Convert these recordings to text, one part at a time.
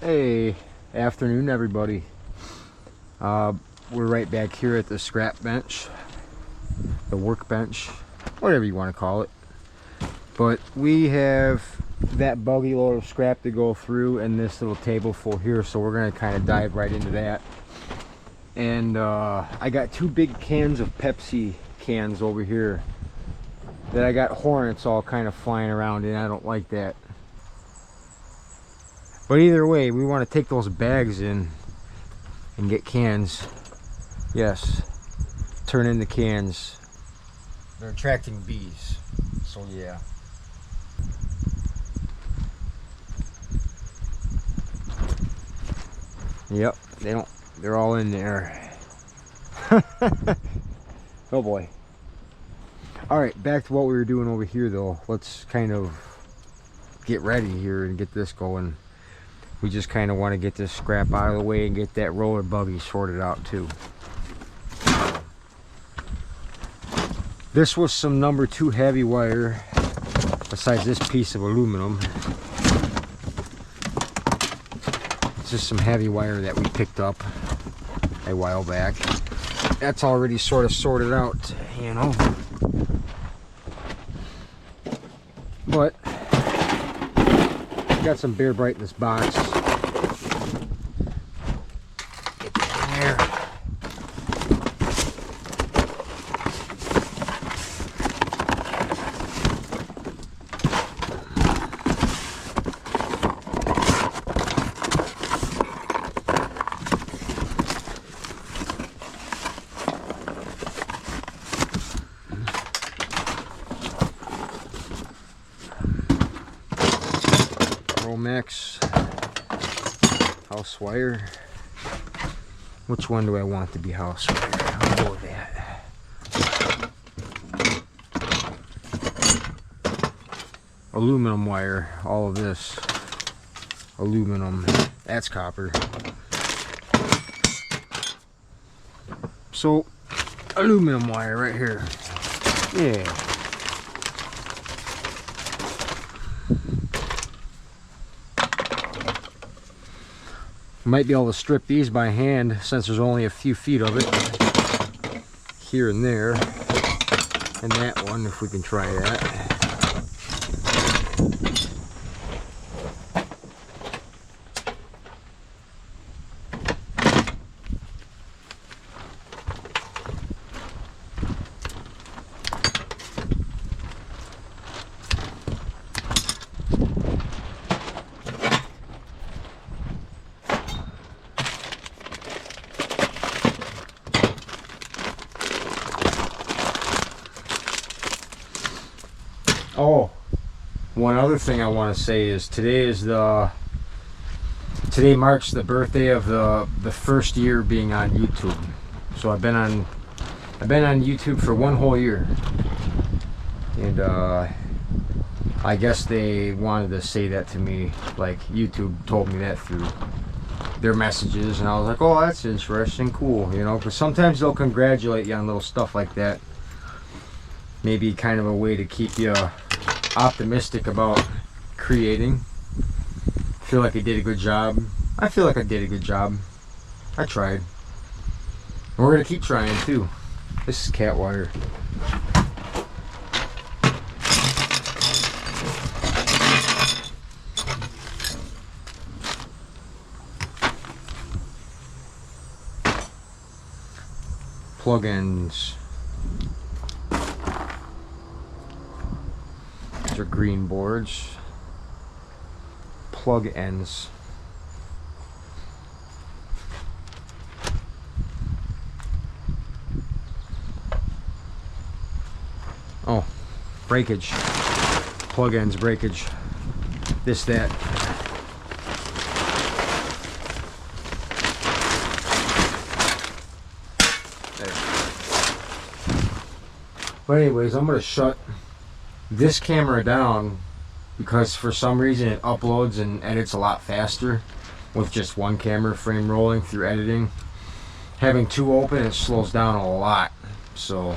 Hey, afternoon everybody. We're right back here at the scrap bench, the workbench, whatever you want to call it. But we have that buggy load of scrap to go through and this little table full here, so we're going to kind of dive right into that. And I got two big cans of Pepsi cans over here that I got hornets all kind of flying around in. I don't like that. But either way, we want to take those bags in and get cans. Yes, turn into cans. They're attracting bees, so yeah. Yep, they're all in there. Oh boy. Alright, back to what we were doing over here though. Let's kind of get ready here and get this going. We just kind of want to get this scrap out of the way and get that roller buggy sorted out too. This was some number 2 heavy wire, besides this piece of aluminum. It's just some heavy wire that we picked up a while back. That's already sort of sorted out, you know. But got some Bear Bright in this box. Get that in there. Romex house wire. Which one do I want to be house wire? I'll go with that. Aluminum wire. All of this aluminum. That's copper. So aluminum wire right here. Yeah. Might be able to strip these by hand since there's only a few feet of it here and there, and that one if we can try that. Oh, one other thing I want to say is today marks the birthday of the first year being on YouTube. So I've been on YouTube for 1 whole year, and I guess they wanted to say that to me, like YouTube told me that through their messages, and I was like, oh, that's interesting, cool, you know, because sometimes they'll congratulate you on little stuff like that. Maybe kind of a way to keep you optimistic about creating. Feel like I did a good job. I feel like I did a good job. I tried. And we're gonna keep trying too. This is cat wire. Plug-ins. These are green boards. Plug ends. Oh, breakage. Plug ends, breakage. This, that. There. But anyways, I'm gonna shut this camera down because for some reason it uploads and edits a lot faster with just one camera frame rolling through editing. Having two open, it slows down a lot. So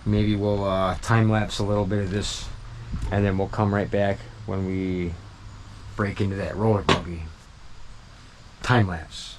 maybe we'll time lapse a little bit of this, and then we'll come right back when we break into that roller buggy. Time lapse.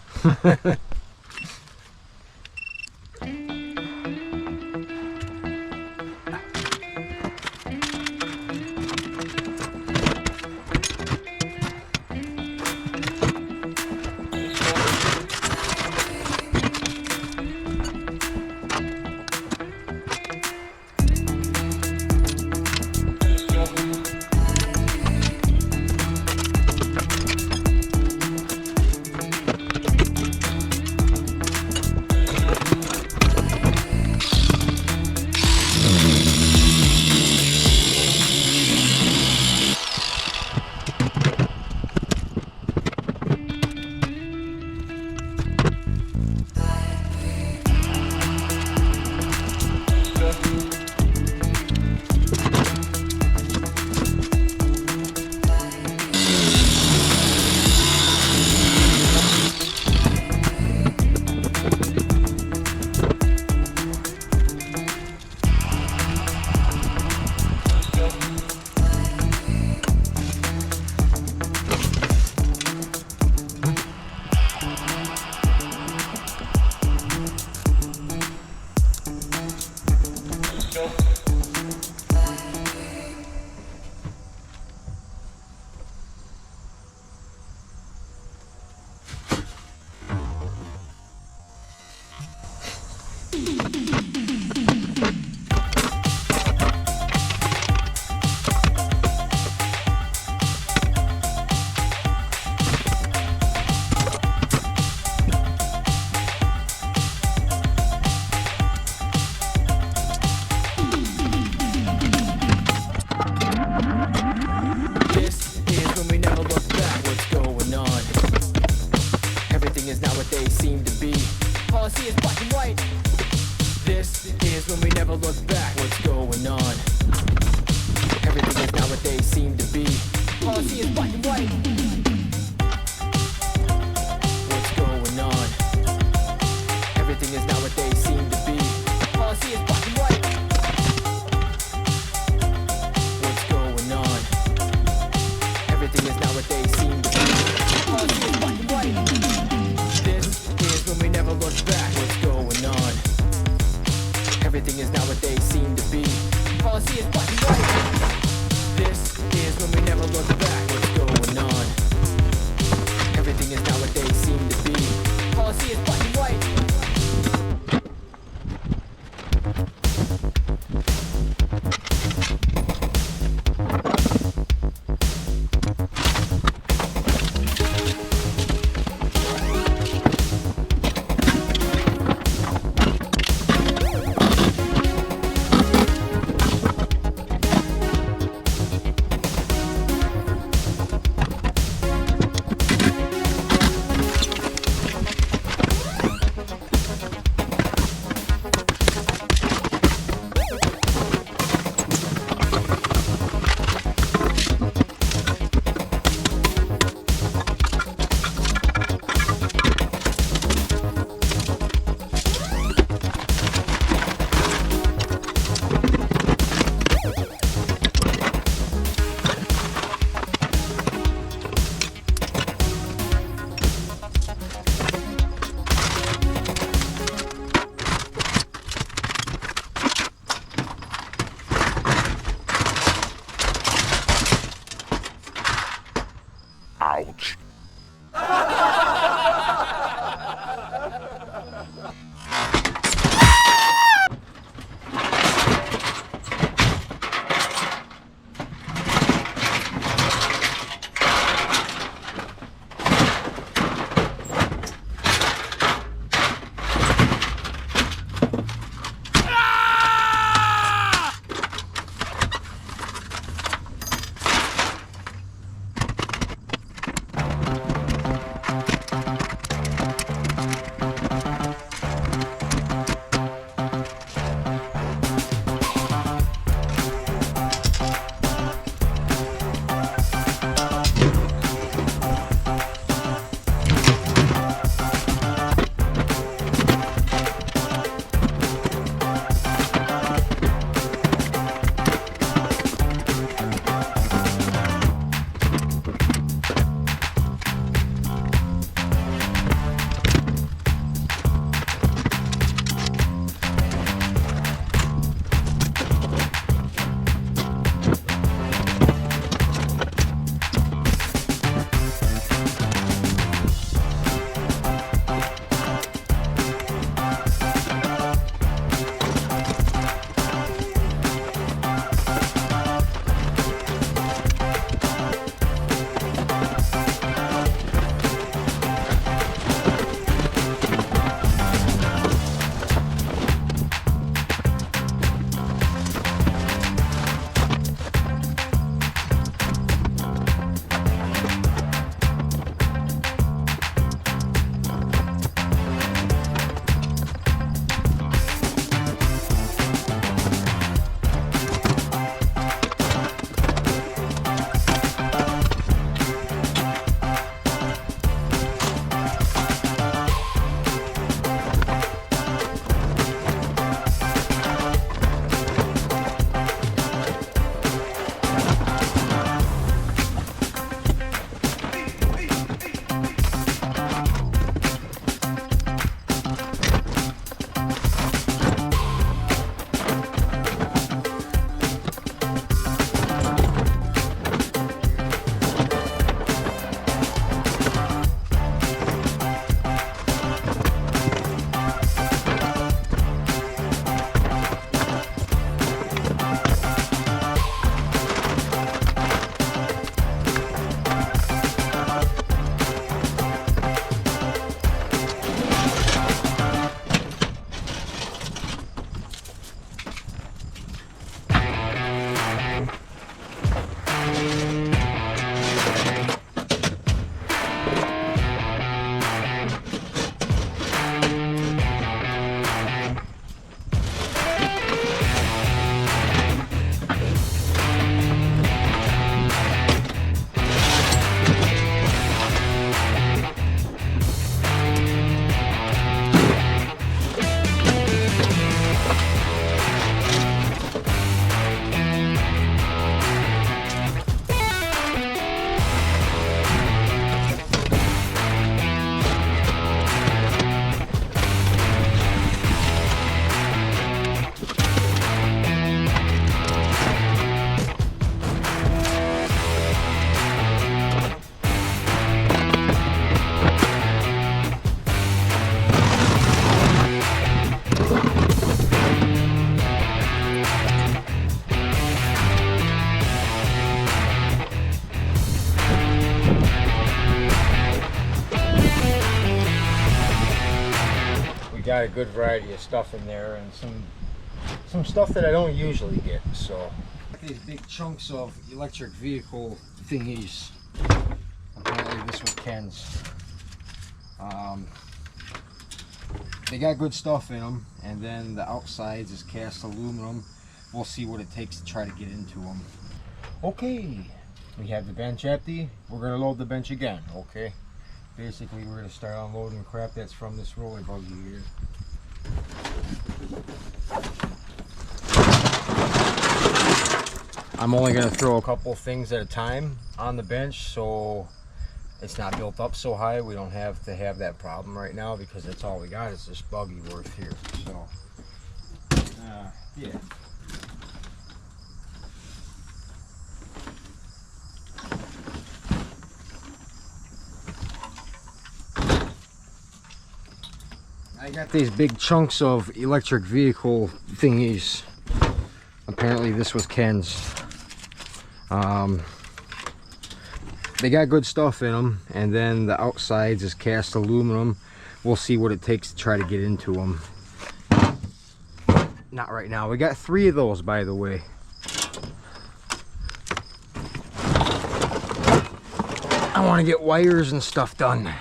got a good variety of stuff in there, and some stuff that I don't usually get. So these big chunks of electric vehicle thingies. Apparently this was Ken's. They got good stuff in them, and then the outsides is cast aluminum. We'll see what it takes to try to get into them. Okay, we have the bench empty. We're gonna load the bench again. Okay, basically we're gonna start unloading crap that's from this roller buggy here. I'm only gonna throw a couple things at a time on the bench, so it's not built up so high. We don't have to have that problem right now because that's all we got is this buggy worth here. So yeah. I got these big chunks of electric vehicle thingies. Apparently this was Ken's. They got good stuff in them, and then the outsides is cast aluminum. We'll see what it takes to try to get into them. Not right now. We got 3 of those, by the way. I want to get wires and stuff done.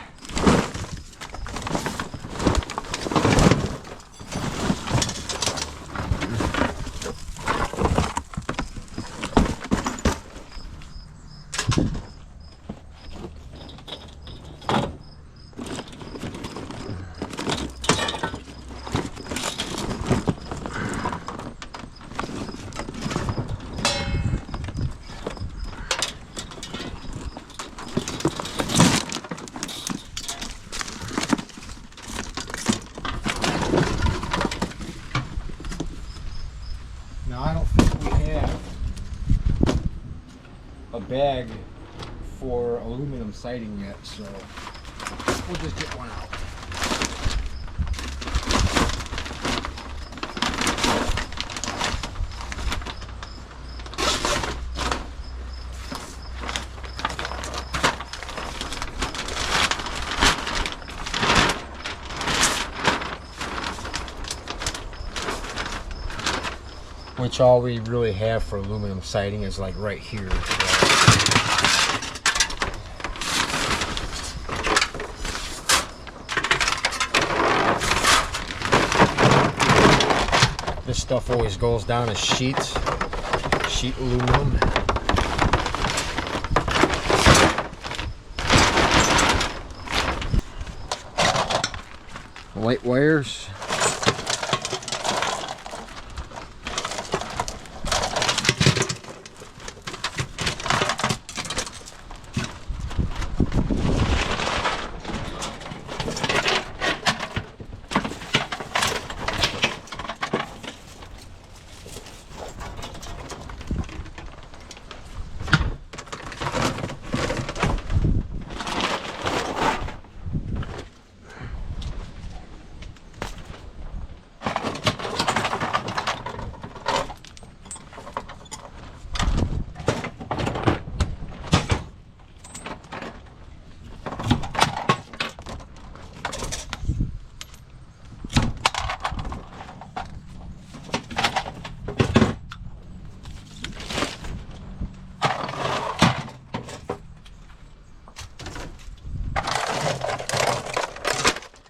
Bag for aluminum siding yet, so we'll just get one out. Which all we really have for aluminum siding is like right here. This stuff always goes down as sheet aluminum. Light wires.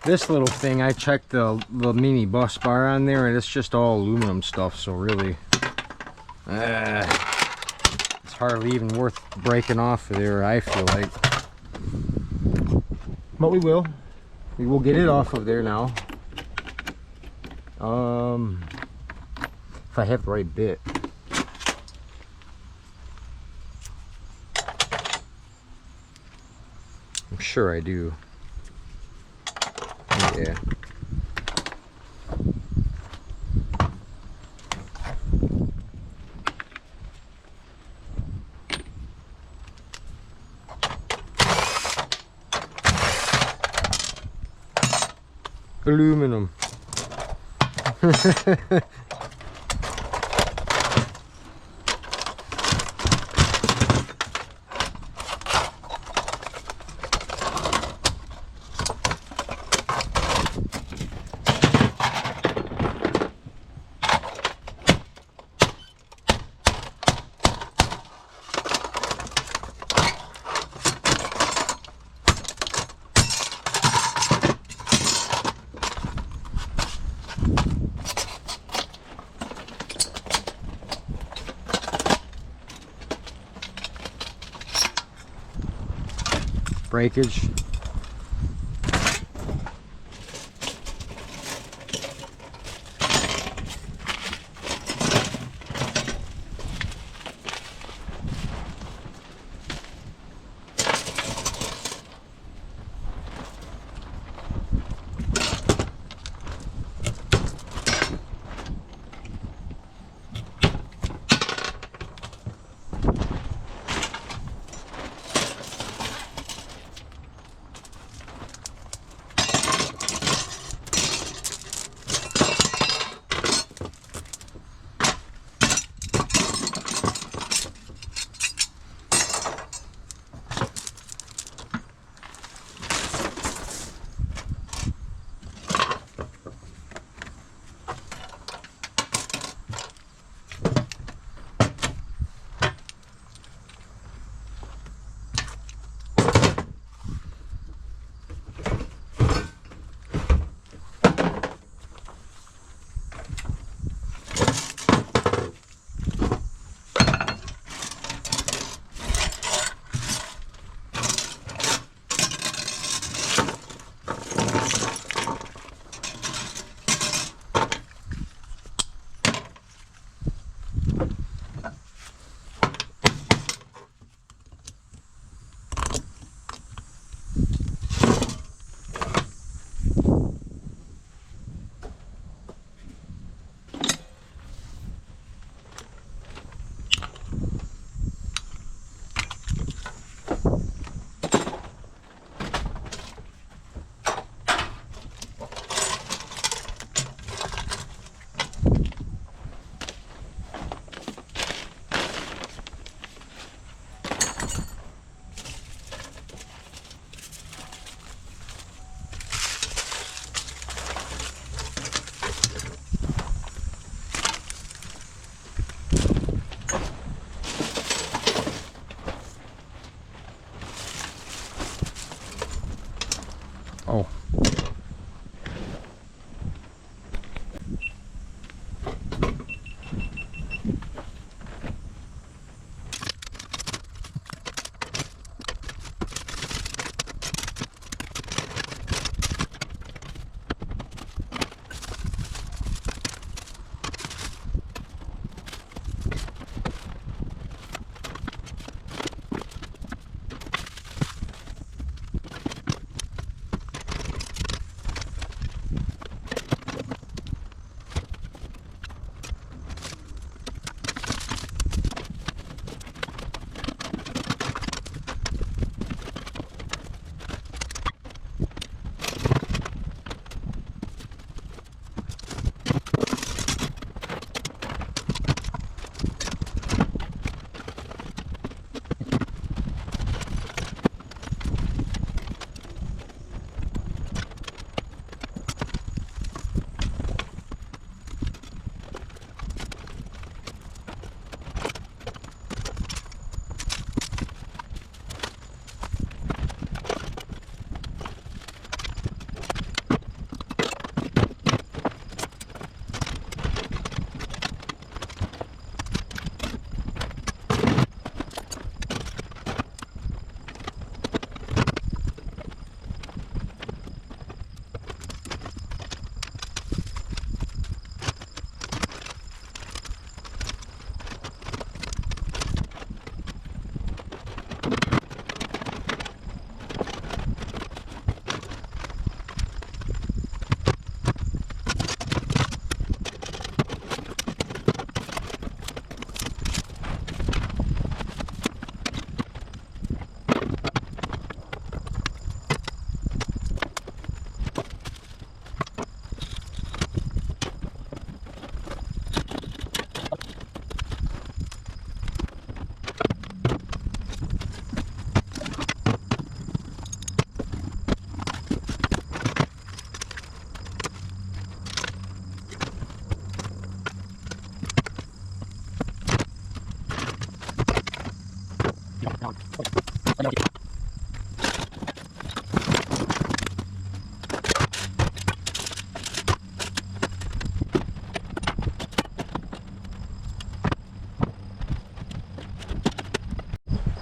This little thing, I checked the mini bus bar on there, and it's just all aluminum stuff, so really it's hardly even worth breaking off of there, I feel like. But we will get it off of there now, if I have the right bit. I'm sure I do. Yeah. Aluminum. breakage. Oh.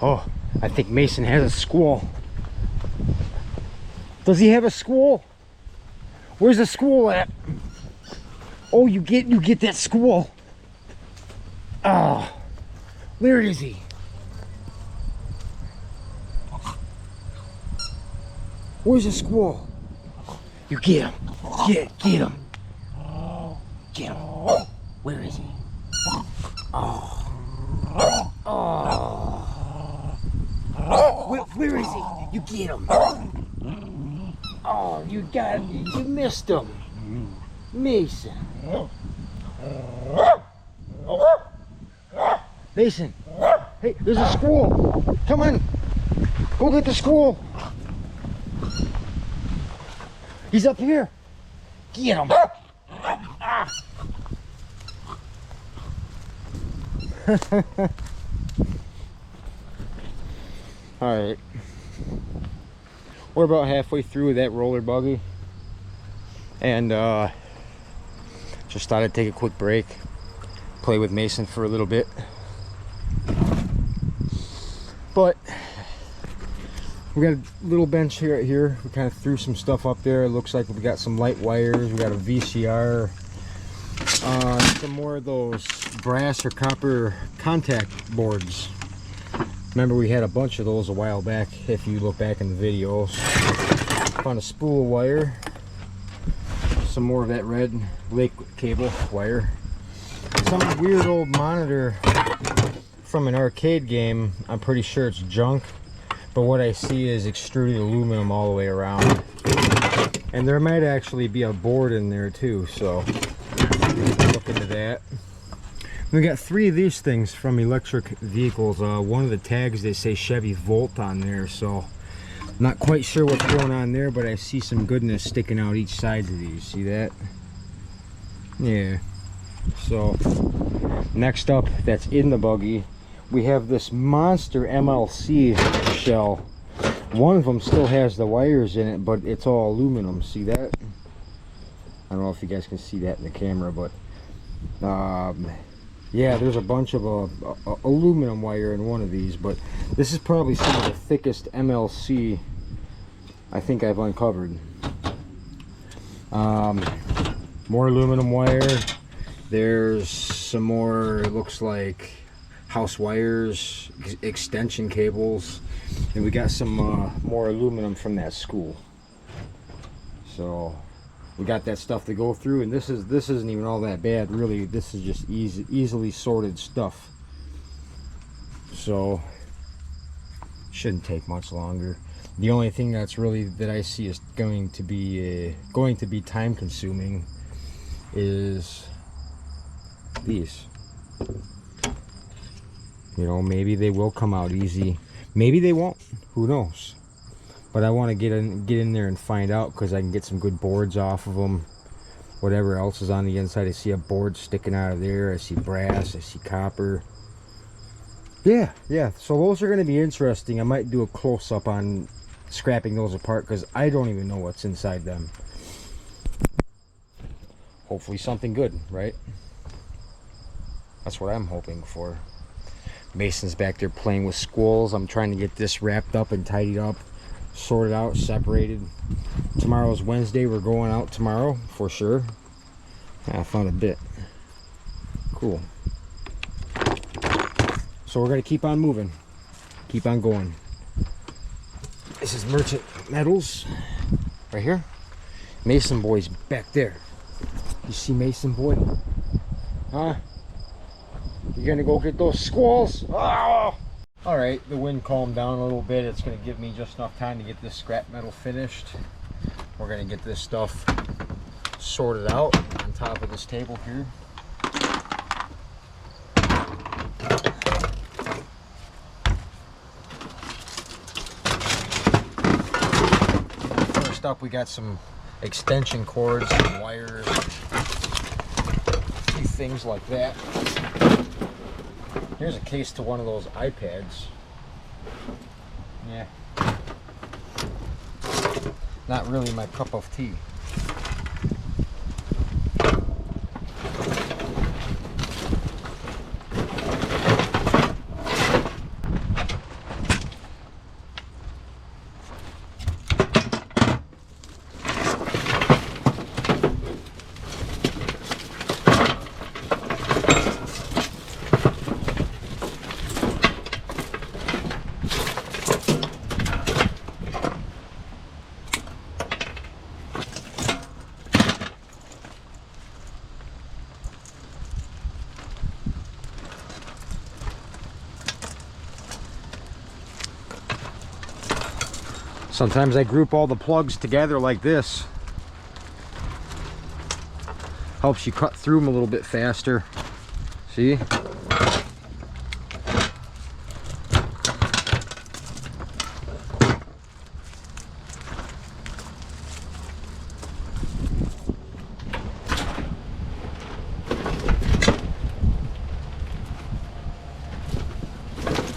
Oh, I think Mason has a squall. Does he have a school? Where's the school at? Oh, you get that school. Ah, oh, where is he? Where's the squirrel? You get him. Get him. Get him. Where is he? Oh. Oh. Where is he? You get him. Oh, you got him. You missed him. Mason. Mason. Hey, there's a squirrel. Come on. Go get the squirrel. He's up here. Get him. Alright. We're about halfway through that roller buggy. And just thought I'd take a quick break. Play with Mason for a little bit. But we got a little bench here. We kind of threw some stuff up there. It looks like we got some light wires. We got a VCR. Some more of those brass or copper contact boards. Remember we had a bunch of those a while back, if you look back in the videos. Found a spool of wire. Some more of that red lake cable wire. Some weird old monitor from an arcade game. I'm pretty sure it's junk. But what I see is extruded aluminum all the way around. And there might actually be a board in there too, so look into that. We got 3 of these things from electric vehicles. One of the tags, they say Chevy Volt on there, so not quite sure what's going on there, but I see some goodness sticking out each side of these. See that? Yeah. So next up, that's in the buggy, we have this monster MLC shell. One of them still has the wires in it, but it's all aluminum. See that? I don't know if you guys can see that in the camera, but yeah, there's a bunch of aluminum wire in one of these, but this is probably some of the thickest MLC I think I've uncovered. More aluminum wire. There's some more, it looks like house wires, extension cables, and we got some more aluminum from that school. So we got that stuff to go through, and this isn't even all that bad, really. This is just easily sorted stuff, so shouldn't take much longer. The only thing that's really that I see is going to be time consuming is these. You know, maybe they will come out easy, maybe they won't, who knows. But I want to get in there and find out, because I can get some good boards off of them. Whatever else is on the inside, I see a board sticking out of there. I see brass, I see copper. Yeah, so those are going to be interesting. I might do a close-up on scrapping those apart, because I don't even know what's inside them. Hopefully something good, right? That's what I'm hoping for. Mason's back there playing with squirrels. I'm trying to get this wrapped up and tidied up, sorted out, separated. Tomorrow's Wednesday. We're going out tomorrow for sure. I found a bit. Cool. So we're going to keep on moving. Keep on going. This is Merchant Metals right here. Mason Boy's back there. You see Mason Boy? Huh? You gonna go get those squalls? Oh! Alright, the wind calmed down a little bit. It's gonna give me just enough time to get this scrap metal finished. We're gonna get this stuff sorted out on top of this table here. First up, we got some extension cords and wires, a few things like that. Here's a case to one of those iPads. Yeah. Not really my cup of tea. Sometimes I group all the plugs together like this. Helps you cut through them a little bit faster. See?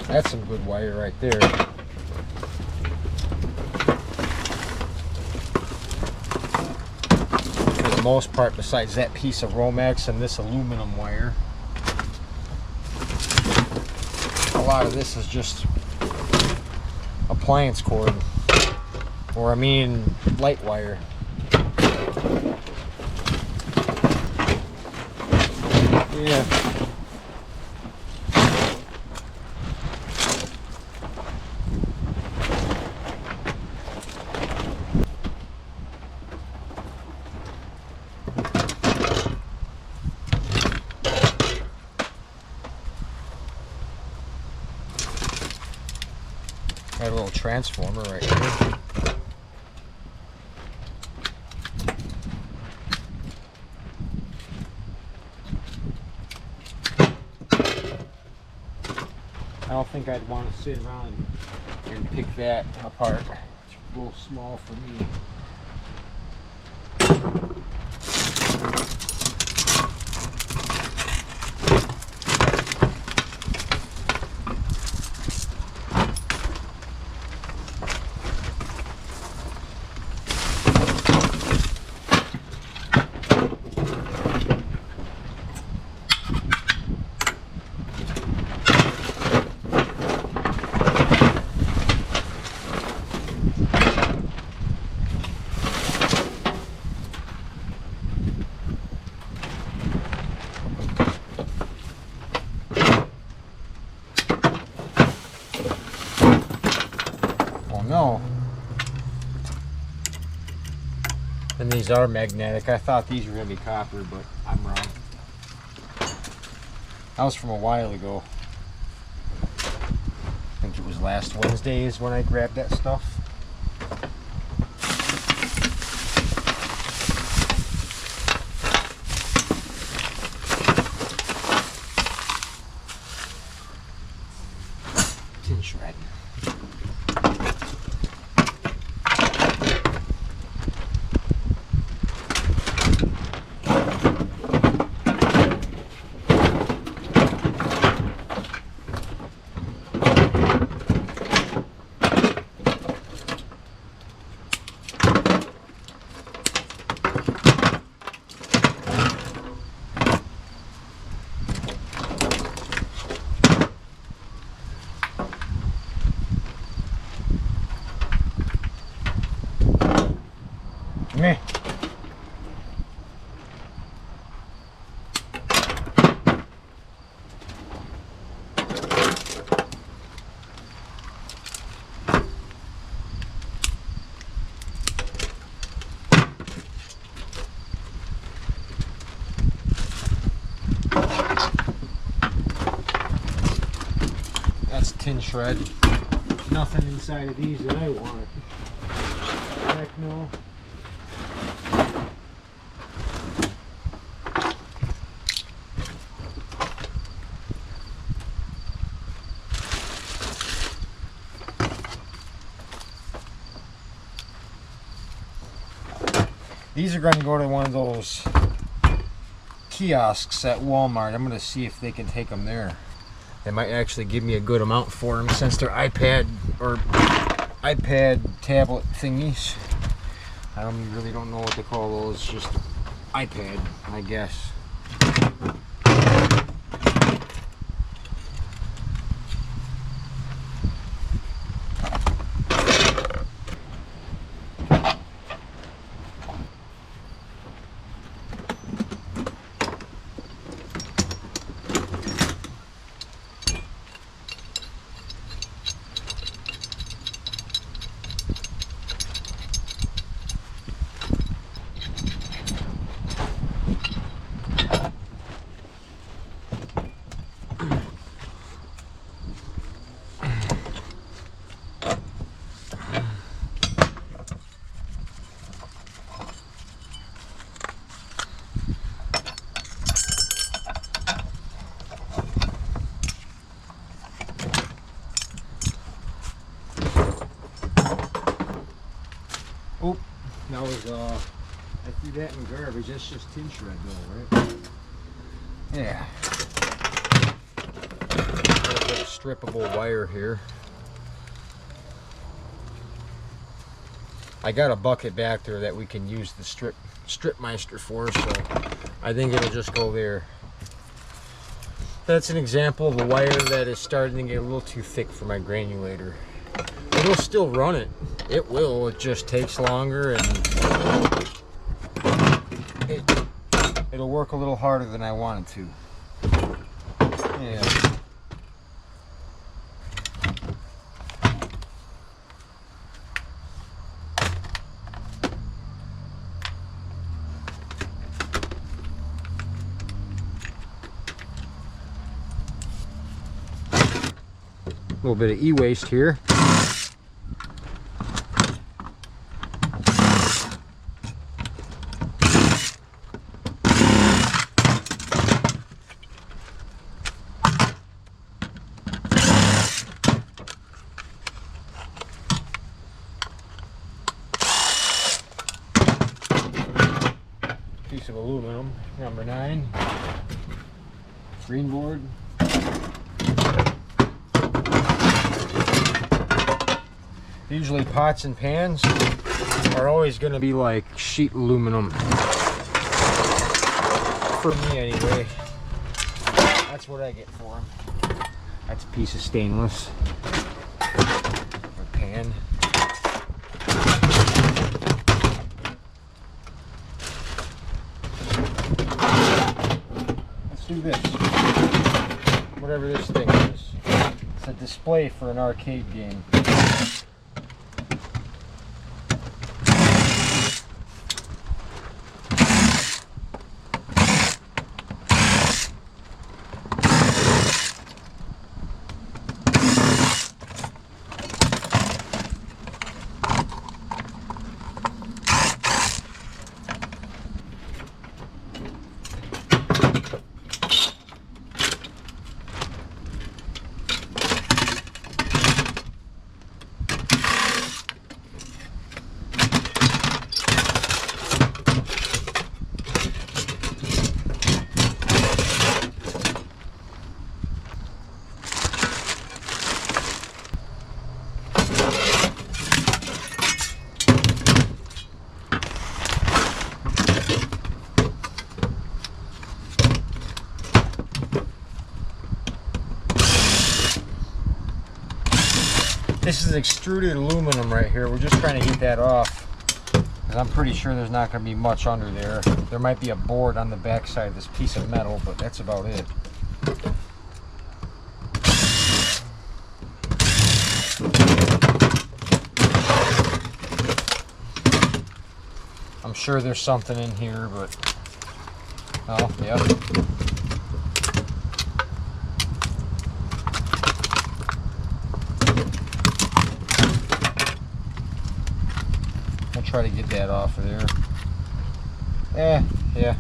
That's some good wire right there. For the most part, besides that piece of Romex and this aluminum wire, a lot of this is just appliance cord, or I mean light wire. Yeah. Got a little transformer right here. I don't think I'd want to sit around and pick that apart. It's a little small for me. No. And these are magnetic. I thought these were going to be copper, but I'm wrong. That was from a while ago. I think it was last Wednesday is when I grabbed that stuff. Tin shred. Meh. That's tin shred. Nothing inside of these that I want. Heck no. These are going to go to one of those kiosks at Walmart. I'm going to see if they can take them there. They might actually give me a good amount for them since they're iPad or iPad tablet thingies. I really don't know what to call those. Just iPad, I guess. Oop, that was I threw that in garbage. That's just tin shred though, right? Yeah. Got a bit of strippable wire here. I got a bucket back there that we can use the strip meister for, so I think it'll just go there. That's an example of a wire that is starting to get a little too thick for my granulator. It'll still run it. It will. It just takes longer, and it'll work a little harder than I want it to. Yeah. A little bit of e-waste here. Piece of aluminum, number 9. Green board. Usually pots and pans are always going to be like sheet aluminum. For me anyway. That's what I get for them. That's a piece of stainless. For a pan. Let's do this. Whatever this thing is. It's a display for an arcade game. This is extruded aluminum right here. We're just trying to get that off, because I'm pretty sure there's not going to be much under there. There might be a board on the back side of this piece of metal, but that's about it. I'm sure there's something in here, but oh, yep. Try to get that off of there. Yeah.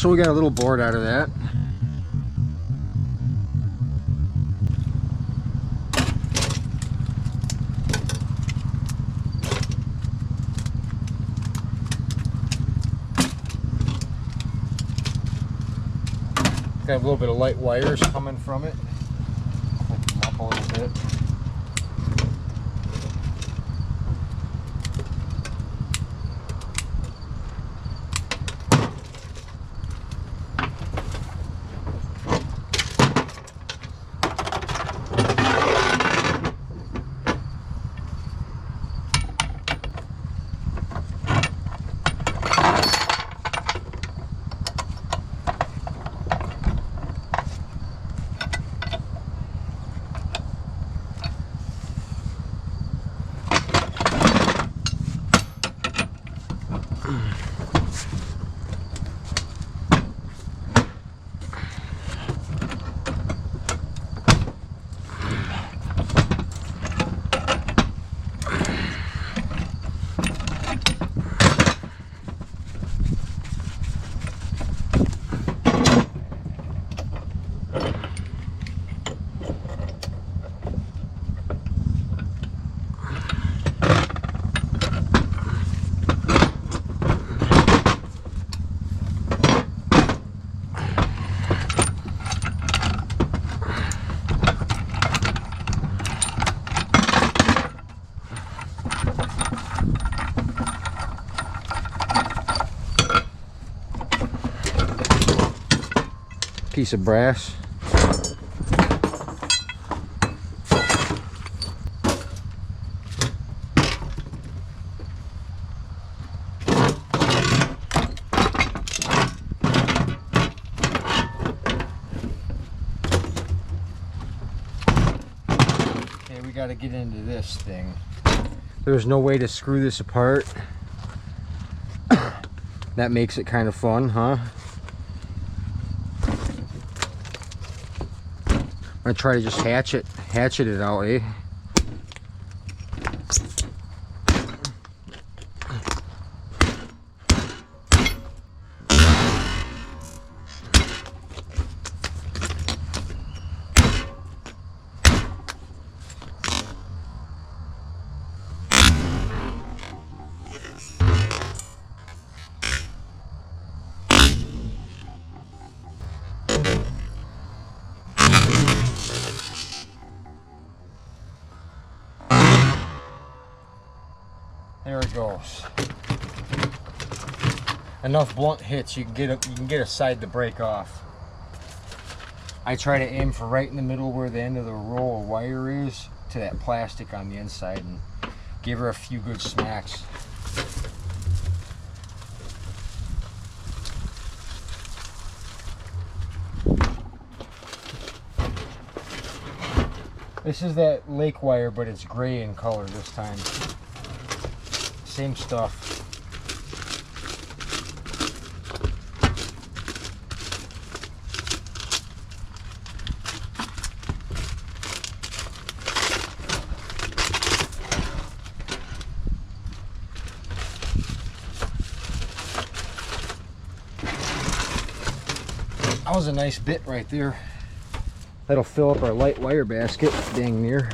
So we got a little board out of that. Got a little bit of light wires coming from it. Lift them up a little bit. piece of brass. Okay, we got to get into this thing. There's no way to screw this apart. That makes it kind of fun, huh? I'm gonna try to just hatchet it out, eh? There it goes. Enough blunt hits, you can get a side to break off. I try to aim for right in the middle where the end of the roll of wire is to that plastic on the inside and give her a few good smacks. This is that lake wire, but it's gray in color this time. Same stuff. That was a nice bit right there. That'll fill up our light wire basket, dang near.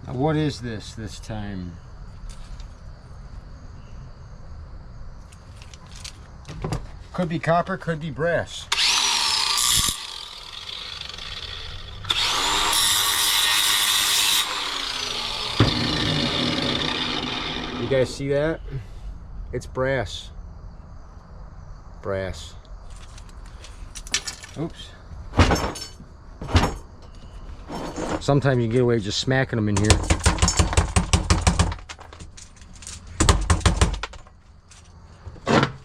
What is this time? Could be copper, could be brass. You guys see that? It's brass. Brass. Oops. Sometimes you get away just smacking them in here.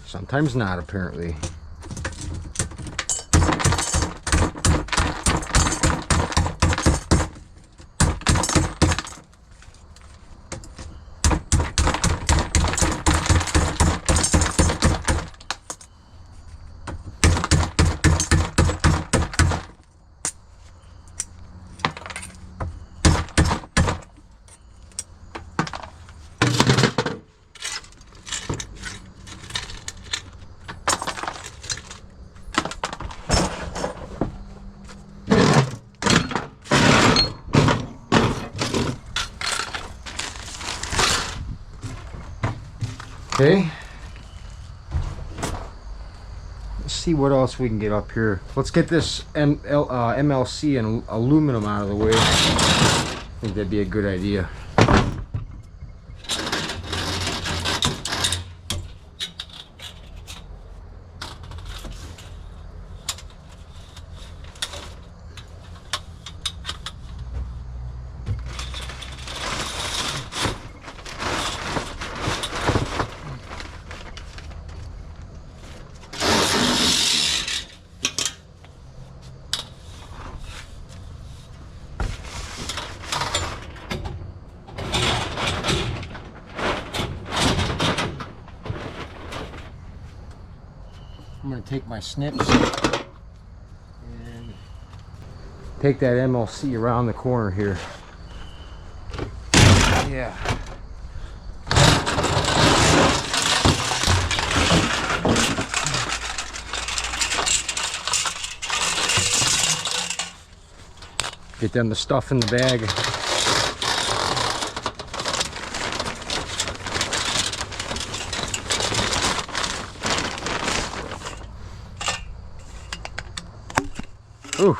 Sometimes not, apparently. Okay. Let's see what else we can get up here. Let's get this MLC and aluminum out of the way. I think that'd be a good idea. I'm going to take my snips and take that MLC around the corner here. Yeah. Get them the stuff in the bag. Ooh.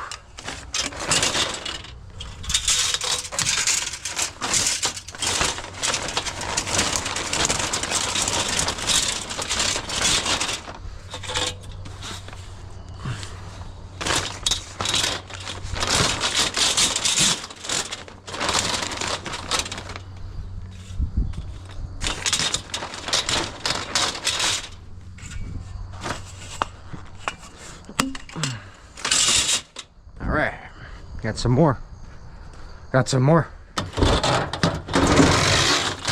All right, got some more. Got some more.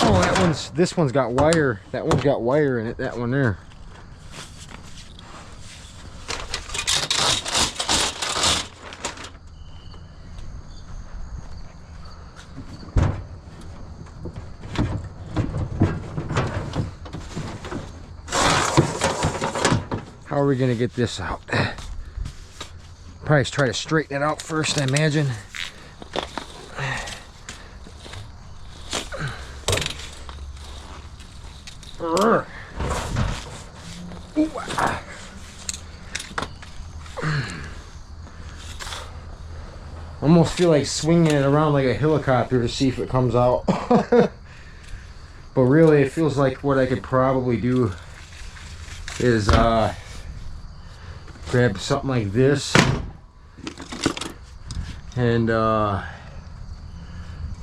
Oh, this one's got wire. That one's got wire in it. That one there. How are we gonna get this out? Probably try to straighten it out first, I imagine. Almost feel like swinging it around like a helicopter to see if it comes out. But really, it feels like what I could probably do is grab something like this and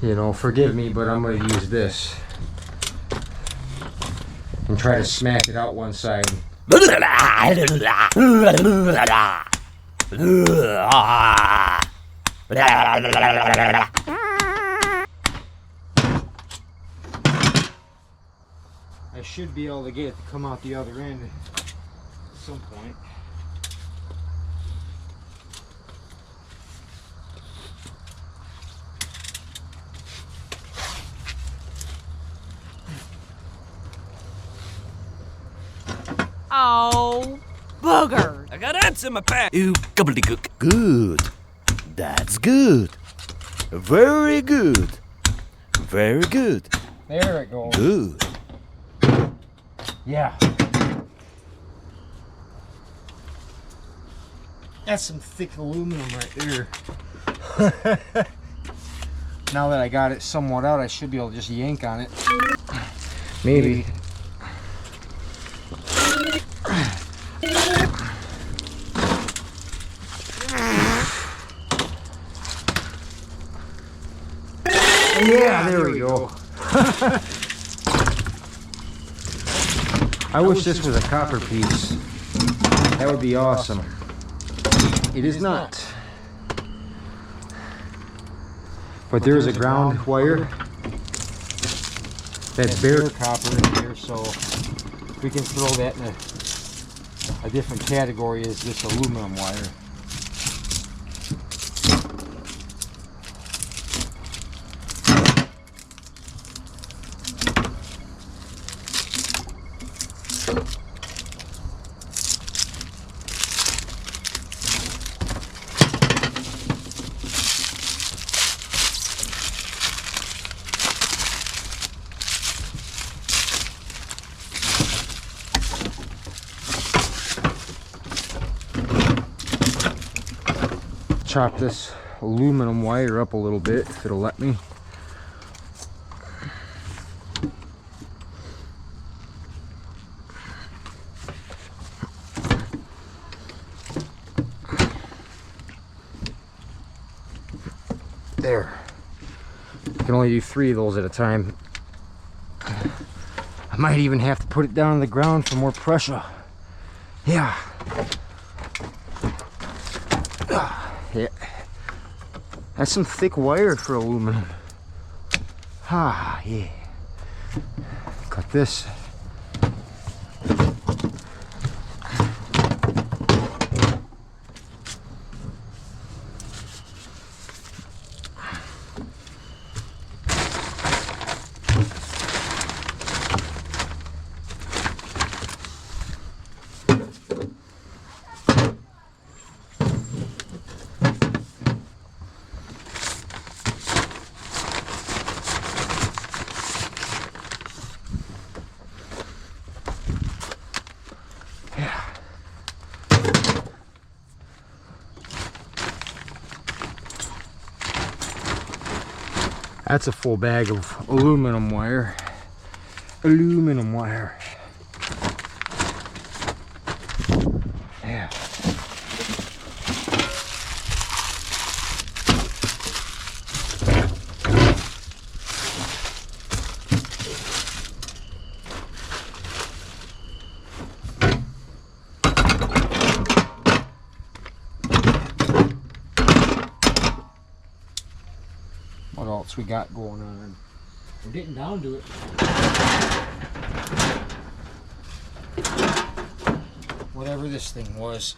you know, forgive me, but I'm going to use this and try to smack it out one side. I should be able to get it to come out the other end at some point. Oh, booger. I got ants in my pack. Ooh, gobbledygook. Good. That's good. Very good. Very good. There it goes. Good. Yeah. That's some thick aluminum right there. Now that I got it somewhat out, I should be able to just yank on it. Maybe. Yeah, there we go. I wish this was a copper piece. That would be awesome. It is not. But there's a ground wire that's bare copper in here, so we can throw that in a different category as this aluminum wire. chop this aluminum wire up a little bit if it'll let me. There. You can only do 3 of those at a time. I might even have to put it down on the ground for more pressure. Yeah. Yeah. That's some thick wire for aluminum. Ah, yeah. Cut this. That's a full bag of aluminum wire. Aluminum wire. Yeah. What else we got going on? We're getting down to it. Whatever this thing was.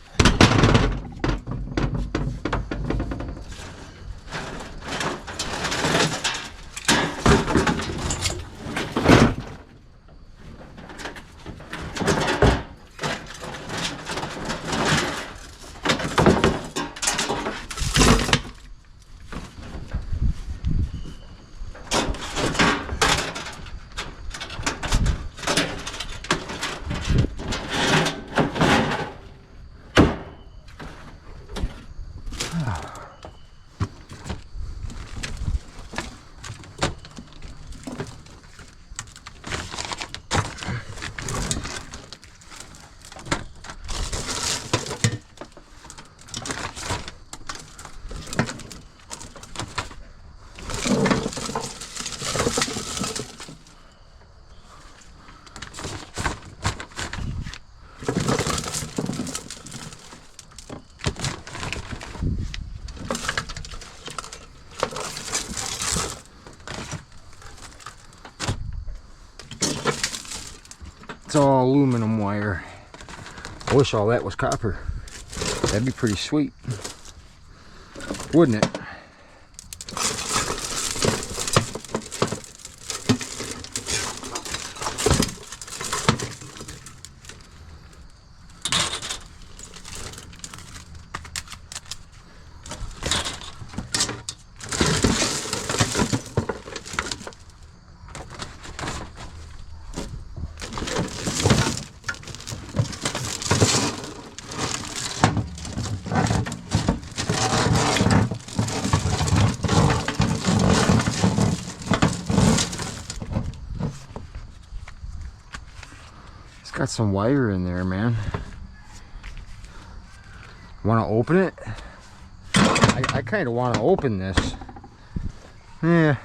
It's all aluminum wire. I wish all that was copper. That'd be pretty sweet, wouldn't it? Got some wire in there, man. Want to open it? I kind of want to open this. Yeah.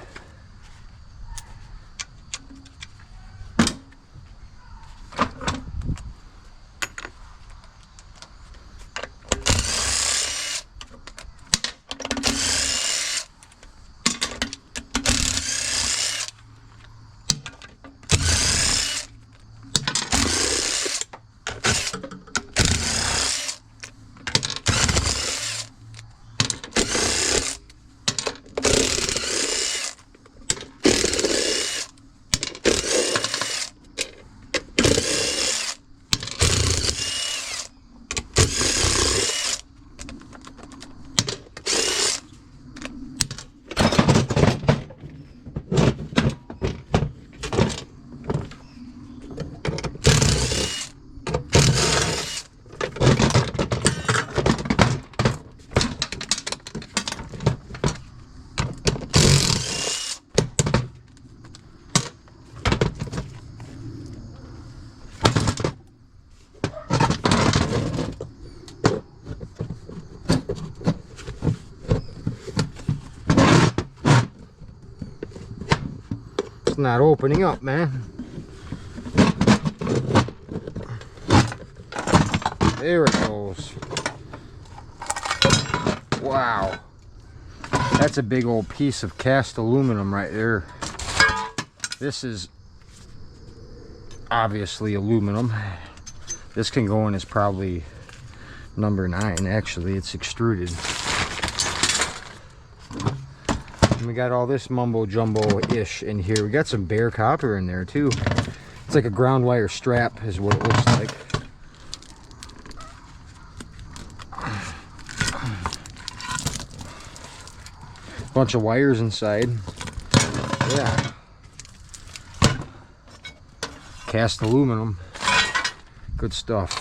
not opening up, man. There it goes. Wow. That's a big old piece of cast aluminum right there. This is obviously aluminum. This can go in as probably number 9. Actually, it's extruded. And we got all this mumbo jumbo-ish in here. We got some bare copper in there too. It's like a ground wire strap is what it looks like. Bunch of wires inside. Yeah. Cast aluminum. Good stuff.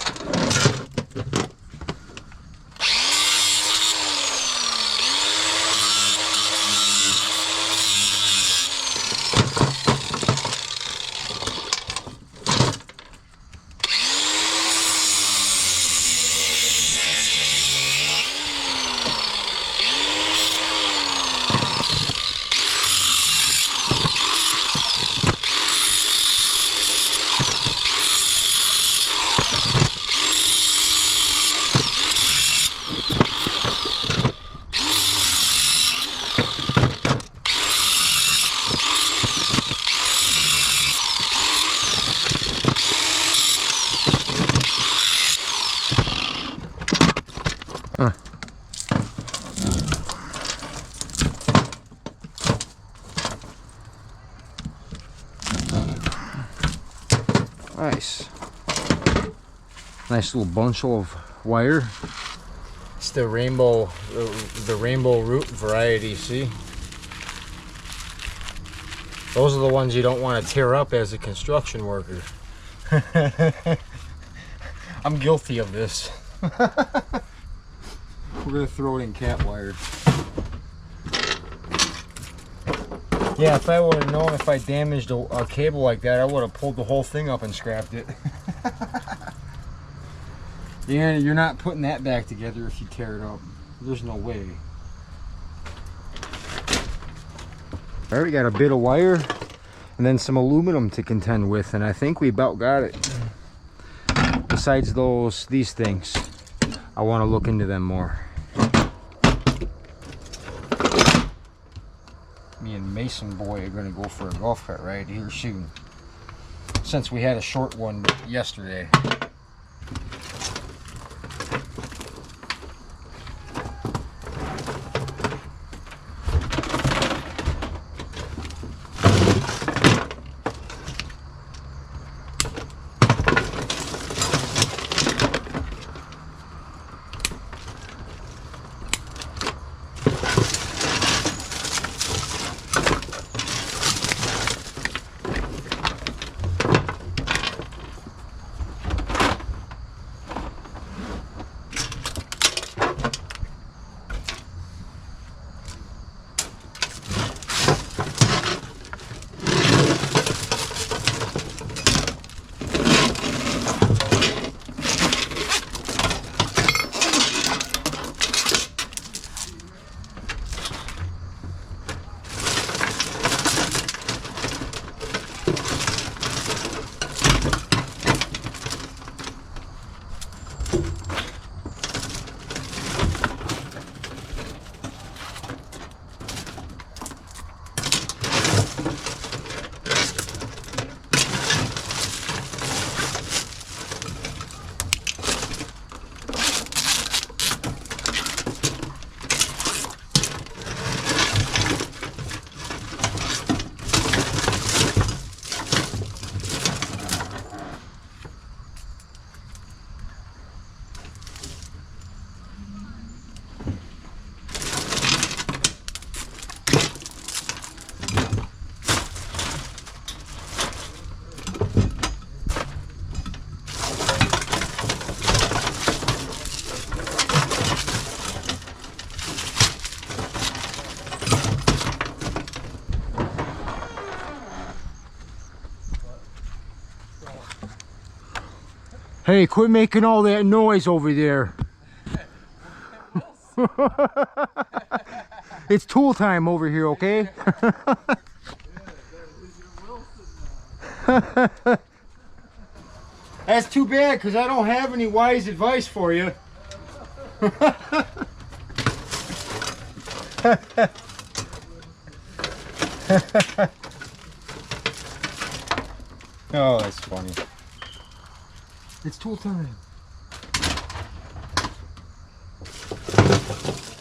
Nice. Nice little bunch of wire. It's the rainbow root variety, see? Those are the ones you don't want to tear up as a construction worker. I'm guilty of this. We're gonna throw it in cat wire. Yeah, if I would have known if I damaged a cable like that, I would have pulled the whole thing up and scrapped it. Yeah, you're not putting that back together if you tear it up. There's no way. All right, we got a bit of wire and then some aluminum to contend with, and I think we about got it. Besides these things, I want to look into them more. Me and Mason Boy are going to go for a golf cart ride here soon, since we had a short one yesterday. Hey, quit making all that noise over there. It's tool time over here, okay? That's too bad, because I don't have any wise advice for you. Oh, that's funny. It's tool time.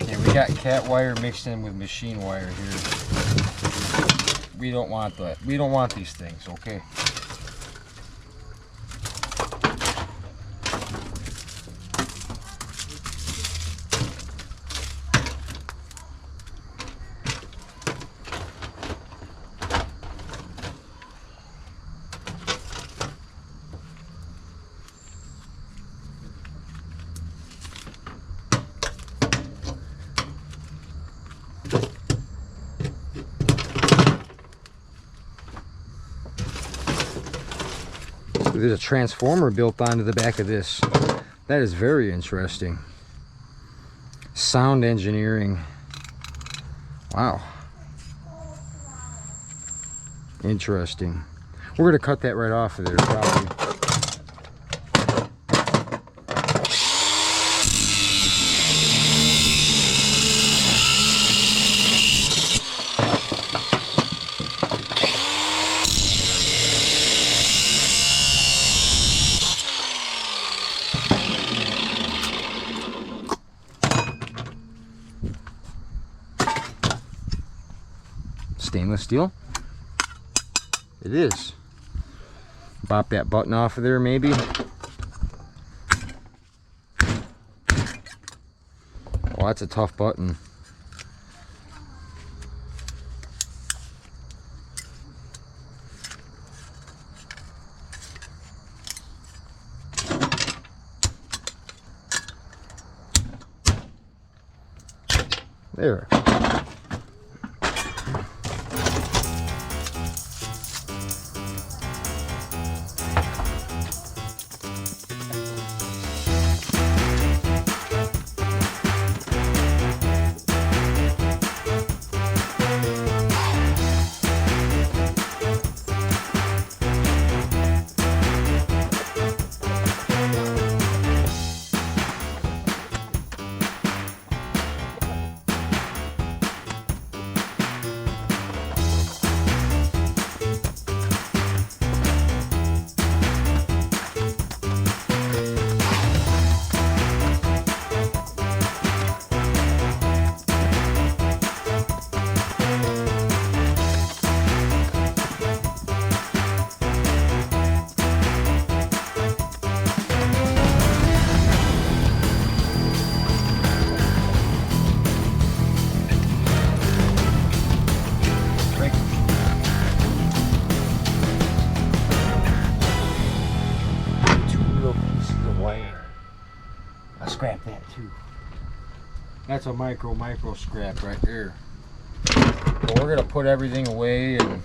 Okay, we got cat wire mixed in with machine wire here. We don't want that. We don't want these things, okay? There's a transformer built onto the back of this. That is very interesting. Sound engineering. Wow. Interesting. We're going to cut that right off of there probably. Stainless steel. It is. Bop that button off of there maybe. Oh, that's a tough button. There. Scrap that too. That's a micro scrap right there. But we're gonna put everything away, and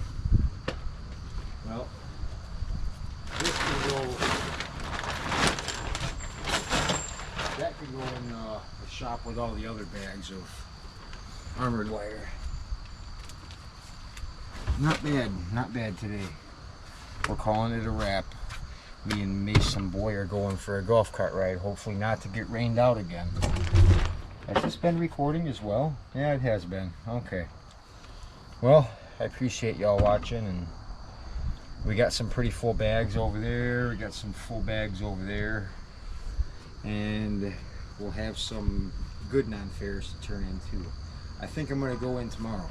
well, this can go. That can go in the shop with all the other bags of armored wire. Not bad, not bad today. We're calling it a wrap. Me and Mason Boy are going for a golf cart ride, hopefully not to get rained out again. Has this been recording as well? Yeah, it has been. Okay. Well, I appreciate y'all watching, and we got some pretty full bags over there. We got some full bags over there. And we'll have some good non-fairs to turn into. I think I'm going to go in tomorrow.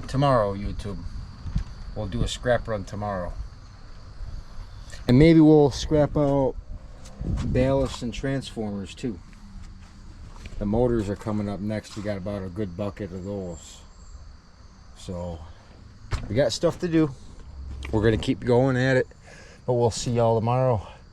Tomorrow, YouTube. We'll do a scrap run tomorrow. And maybe we'll scrap out ballasts and transformers too. The motors are coming up next. We got about a good bucket of those. So we got stuff to do. We're going to keep going at it. But we'll see y'all tomorrow.